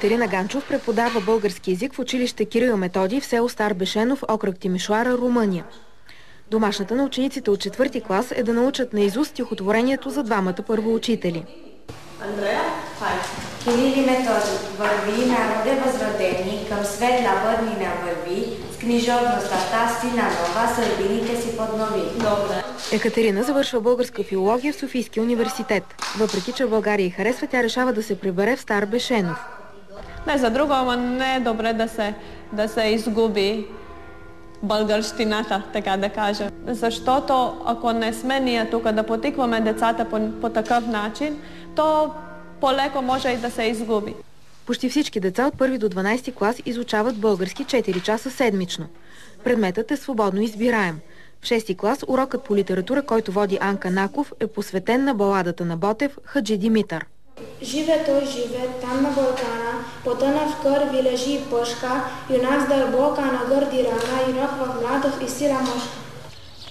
Екатерина Ганчов преподава български език в училище Кирил и Методий в село Стар Бешенов, окръг Тимишоара, Румъния. Домашната на учениците от 4-ти клас е да научат наизуст стихотворението за двамата първоучители. Андрея, хай! Кирил и Методий, върви, народе възродени, към светла бъднина върви, с книжовността та сина нова, сърбините си поднови. Добре. Екатерина завършва българска филология в Софийския университет. Въпреки че в България й харесва, тя решава да се прибере в Стар Бешенов. Не, за друго, ама не е добре да се изгуби българщината, така да кажа. Защото ако не сме ние тук да потикваме децата по такъв начин, то по-леко може и да се изгуби. Почти всички деца от 1 до 12 клас изучават български 4 часа седмично. Предметът е свободно избираем. В 6 клас урокът по литература, който води Анка Наков, е посветен на баладата на Ботев «Хаджи Димитър». Живе той живе там на Балкана, потъна в кърви лежи пъшка, юнак с дълбока на гърди рана и рок в младов и сира мъжка.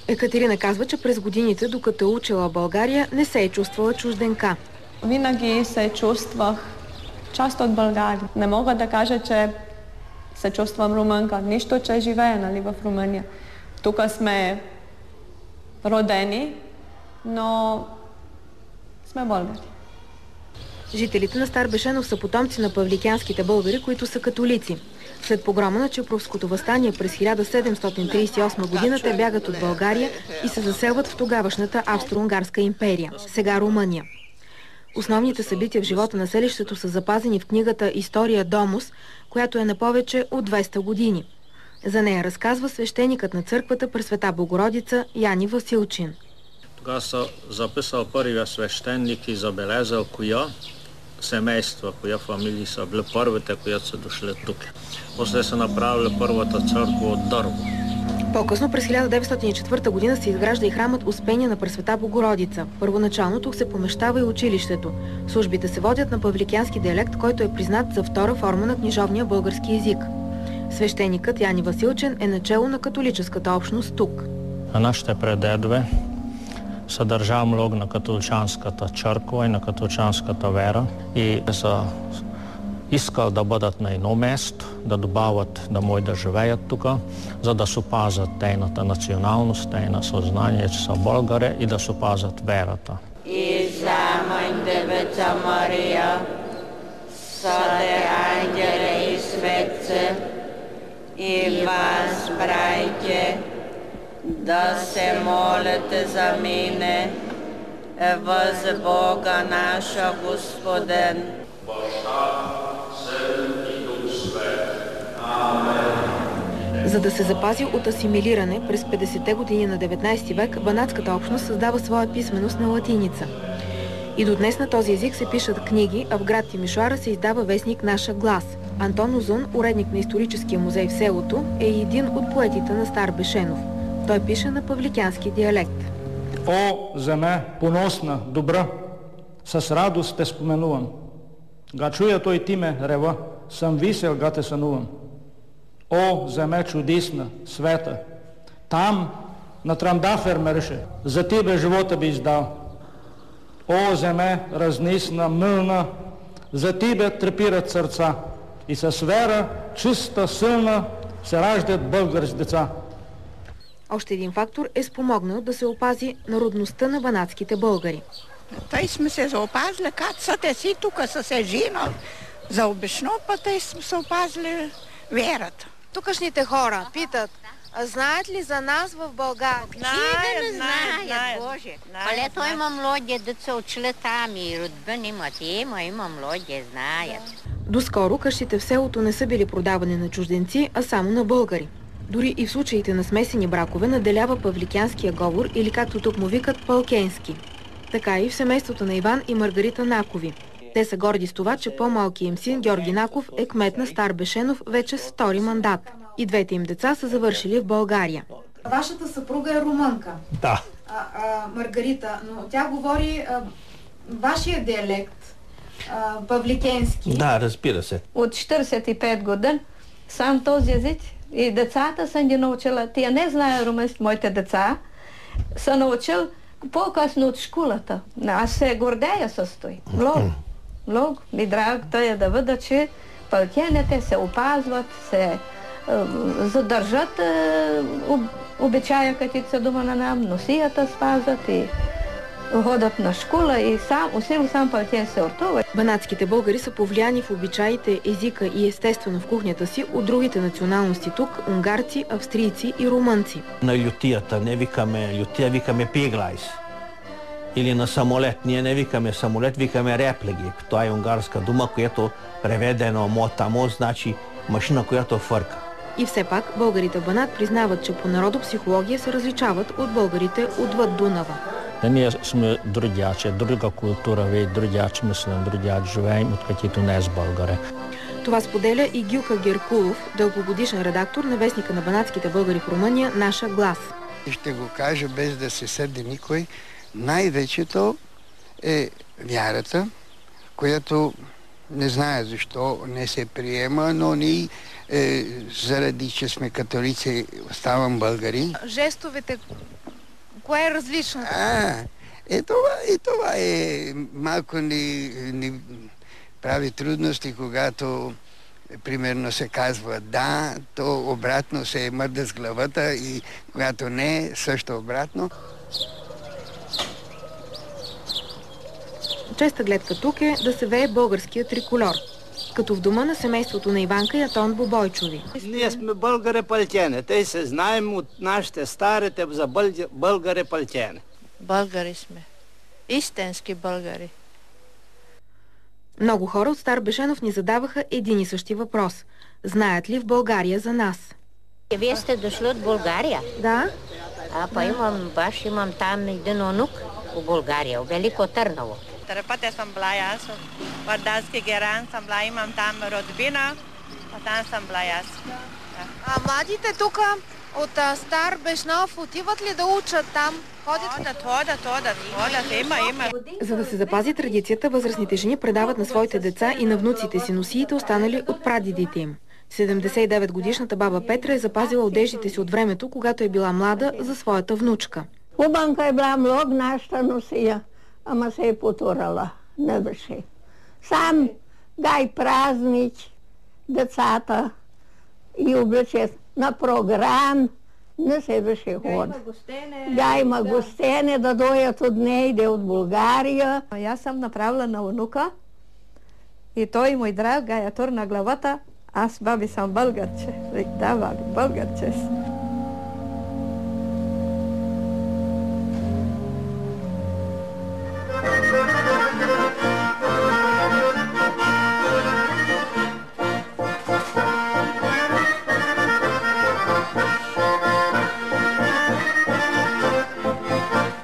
Екатерина казва, че през годините, докато е учила в България, не се е чувствала чужденка. Винаги се чувствах част от България. Не мога да кажа, че се чувствам румънка. Нищо, че живея в Румъния. Тук сме родени, но сме българи. Жителите на Стар Бешенов са потомци на павликянските българи, които са католици. След погрома на Чепровското въстание през 1738 година те бягат от България и се заселват в тогавашната Австро-Унгарска империя, сега Румъния. Основните събития в живота на селището са запазени в книгата «История Домус», която е на повече от 200 години. За нея разказва свещеникът на църквата Пресвета Богородица Яни Василчин. Тогава са записал първия свещеник и забелязал коя семейства, коя фамилии са били първите, които са дошли тук. После са направили първата църква от дърво. По-късно през 1904 година се изгражда и храмът Успение на Пресвета Богородица. Първоначално тук се помещава и училището. Службите се водят на павликянски диалект, който е признат за втора форма на книжовния български език. Свещеникът Яни Василчен е начело на католическата общност тук. Нашите предедове са държали много на католичанската църква и на католичанската вера и са искал да бъдат на едно место, да добавят да може да живеят тук, за да се опазят тейната националност, тейна съзнание, че са българи и да се опазят верата. И за Мън Девица Мария, съде ангели и светци, и вас, братья, да се молите за мене, въз Бога наша Господин. За да се запази от асимилиране, през 50-те години на 19 век банатската общност създава своя писменост на латиница. И до днес на този език се пишат книги, а в град Тимишоара се издава вестник «Наша глас». Антон Озун, уредник на историческия музей в селото, е един от поетите на Стар Бешенов. Той пише на павликянски диалект. О, земе, поносна, добра, с радост те споменувам. Га чуя той ти ме рева, съм висел, га те сънувам. О, земе чудесна, света, там на Трандафер мереше, за тебе живота би издал. О, земе разнисна, милна, за тебе трепират сърца и с вера, чиста, силна, се раждат български деца. Още един фактор е спомогнал да се опази народността на банатските българи. Тъй сме се заопазили, като са те си тук са се женали. За обично път тъй сме се опазили верата. Тукашните хора питат, знаят ли за нас в България? Знаят, Боже. Палето има млади деца учили там и родбин имат, има млади, знаят. Доскоро къщите в селото не са били продавани на чужденци, а само на българи. Дори и в случаите на смесени бракове наделява павликянския говор или както тук му викат палкенски. Така и в семейството на Иван и Маргарита Накови. Те са горди с това, че по-малкият им син Георги Наков е кмет на Стар Бешенов вече с втори мандат. И двете им деца са завършили в България. Вашата съпруга е румънка. Да. Маргарита, но тя говори вашия диалект, павликенски. Да, разбира се. От 45 години сам този език и децата съм ги научила. Тя не знае румънски, моите деца. Са научил по-късно от школата. Аз се гордея с той. Много. Ми драго той е да видя, че палтените се опазват, се задържат обичая, като се дума на нам, носията спазват и ходят на школа и сам палтен се ортува. Банатските българи са повлияни в обичаите, езика и естествено в кухнята си от другите националности тук – унгарци, австрийци и румънци. На лютията не викаме лютия, викаме пиглайс. Или на самолет. Ние не викаме самолет, викаме реплеги. Това е унгарска дума, която преведено мотамо значи машина, която фърка. И все пак българите в Банат признават, че по народопсихология се различават от българите отвъд Дунава. Ние сме другячи, друга култура, другяч мислен, другяч живеем, от каквито не е с българи. Това споделя и Гюка Геркулов, дългогодишен редактор на вестника на банатските българи в Румъния «Наша глас». И ще го кажа без да се сърди никой. Най-вечето е вярата, която не знае защо не се приема, но ние заради, че сме католици, оставам българи. Жестовете, кое е различно? Това е малко ни прави трудности, когато примерно се казва да, то обратно се мърда с главата и когато не, също обратно. Честа гледка тук е да се вее българския триколор, като в дома на семейството на Иванка и Атон Бобойчови. Ние сме българи палтени. Те се знаем от нашите старите за българи палтени. Българи сме. Истински българи. Много хора от Стар Бешенов ни задаваха един и същи въпрос. Знаят ли в България за нас? Вие сте дошли от България? Да. Имам там един онук в България, в Велико Търново. Пътя съм била аз, в Вардарски Геран съм била, имам там родбина, а там съм била аз. А младите тук от Стар Бешнов отиват ли да учат там? Ходят, има. За да се запази традицията, възрастните жени предават на своите деца и на внуците си носиите, останали от прадедите им. 79-годишната баба Петра е запазила одеждите си от времето, когато е била млада, за своята внучка. Хубанка е била много нашата носия, ама се е потурала. Не беше. Сам дай празнич децата и облече на програм, не се беше ход. Да, има гостене да дойдат от нея, от България. Аз съм направила на внука и той, мой драг, га я турна главата. Аз, баби, съм българче. Да, баби, българче.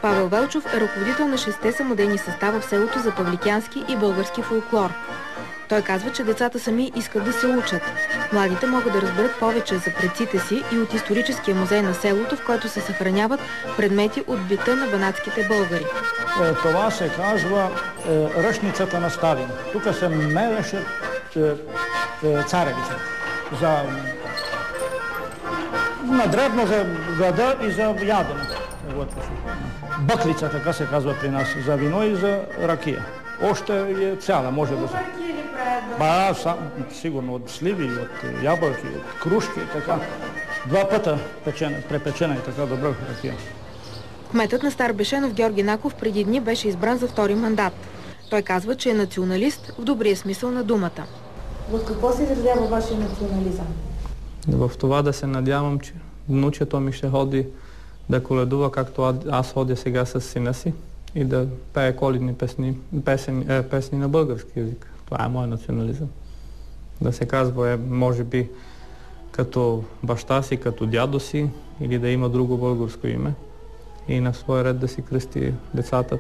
Павел Велчов е ръководител на 6 самодейни състава в селото за павликянски и български фолклор. Той казва, че децата сами искат да се учат. Младите могат да разберат повече за предците си и от историческия музей на селото, в който се съхраняват предмети от бита на банатските българи. Това се казва ръчницата на Сталин. Тук се мелеше царевица. Надребно за града и за ядене. Бъклица, така се казва при нас, за вино и за ракия. Още е цяла, може да се... Сигурно от сливи, от ябълки, от крушки и така. 2 пъта препечена и така добра ракия. Кметът на Стар Бешенов Георги Наков преди дни беше избран за 2-ри мандат. Той казва, че е националист в добрия смисъл на думата. В какво се изразява вашия национализъм? В това да се надявам, че внучето ми ще ходи да коледува, както аз ходя сега с сина си и да пее коледни песни на български език. Това е моят национализъм. Да се казва, може би, като баща си, като дядо си, или да има друго българско име и на свой ред да си кръсти децата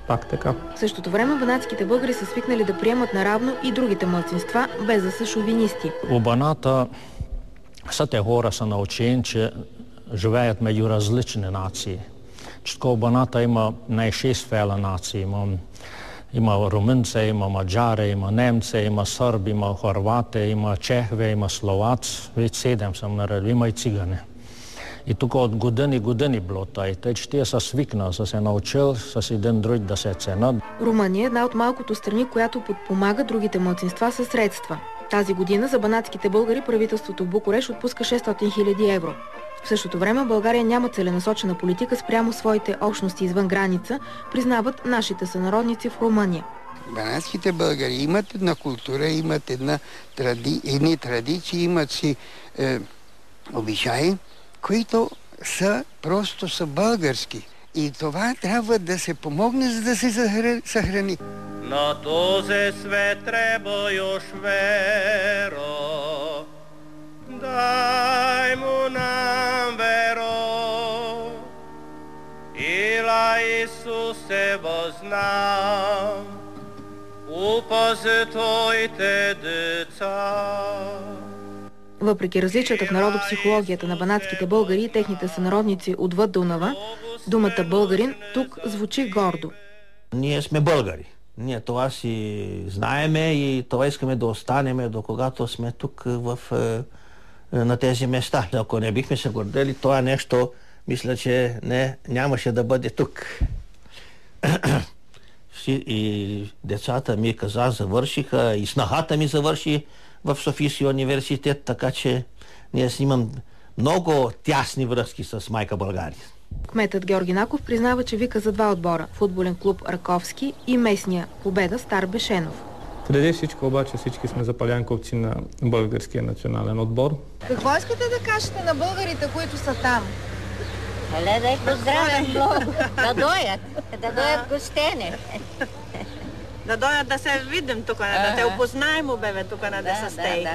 пак така. В същото време банатските българи са свикнали да приемат наравно и другите малцинства, без да са шовинисти. У Баната те хора са научени, че живеят между различни нации. Че в Баната има не 6 фела нации. Има румънци, има маджари, има немци, има сърби, има хорвати, има чехове, има словаци. Вече 7 съм наредил, има и цигани. И тук от години било тъй, че тия са свикнал, са се научил с един друг да се ценят. Румъния е една от малкото страни, която подпомага другите малцинства със средства. Тази година за банатските българи правителството в Букурещ отпуска 600 000 евро. В същото време България няма целенасочена политика спрямо своите общности извън граница, признават нашите сънародници в Румъния. Банатските българи имат една култура, имат едни традиции, имат си обичаи, които просто са български. И това трябва да се помогне, за да се съхрани. На този свет треба još веро, дай му нам веро, ила Исусе възнам, упази твоите деца. Въпреки различията в народопсихологията на банатските българи и техните сънародници отвъд Дунава, думата българин тук звучи гордо. Ние сме българи. Ние това си знаеме и това искаме да останеме до когато сме тук на тези места. Ако не бихме се гордели, това нещо, мисля, че нямаше да бъде тук. И децата ми завършиха, и снахата ми завърши в Софийския университет, така че ние снимам много тясни връзки с майка България. Кметът Георги Наков признава, че вика за два отбора – футболен клуб Раковски и местния Победа Стар Бешенов. Преди всичко обаче всички сме запалянковци на българския национален отбор. Какво искате да кажете на българите, които са там? Еле да поздравям много, да дойдат гостени. Да дойдат да се видим тук, да те опознаем, бебе, тук на да са стей.